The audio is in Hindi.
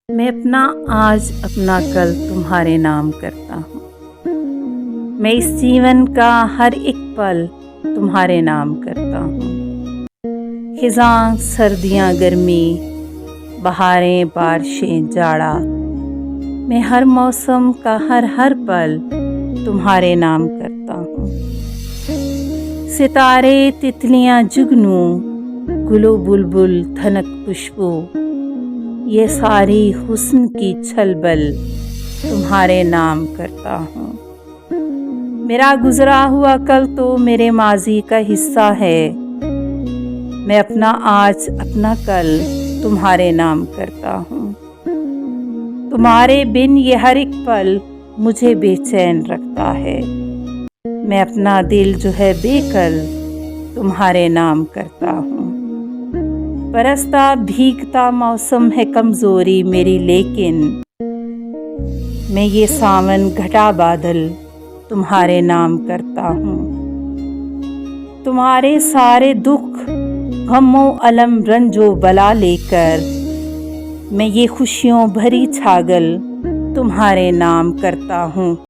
मैं अपना आज अपना कल तुम्हारे नाम करता हूँ। मैं इस जीवन का हर एक पल तुम्हारे नाम करता हूँ। खिज़ां सर्दियाँ गर्मी, बहारें बारिशें जाड़ा, मैं हर मौसम का हर पल तुम्हारे नाम करता हूँ। सितारे तितलियाँ जुगनू, गुलो बुलबुल धनक खुशबू, ये सारी हुस्न की छलबल तुम्हारे नाम करता हूँ। मेरा गुजरा हुआ कल तो मेरे माजी का हिस्सा है। मैं अपना आज अपना कल तुम्हारे नाम करता हूँ। तुम्हारे बिन ये हर एक पल मुझे बेचैन रखता है। मैं अपना दिल जो है बेकल तुम्हारे नाम करता हूँ। बरसता भीगता मौसम है कमज़ोरी मेरी, लेकिन मैं ये सावन घटा बादल तुम्हारे नाम करता हूँ। तुम्हारे सारे दुख गमो अलम रंजो बला लेकर मैं ये खुशियों भरी छागल तुम्हारे नाम करता हूँ।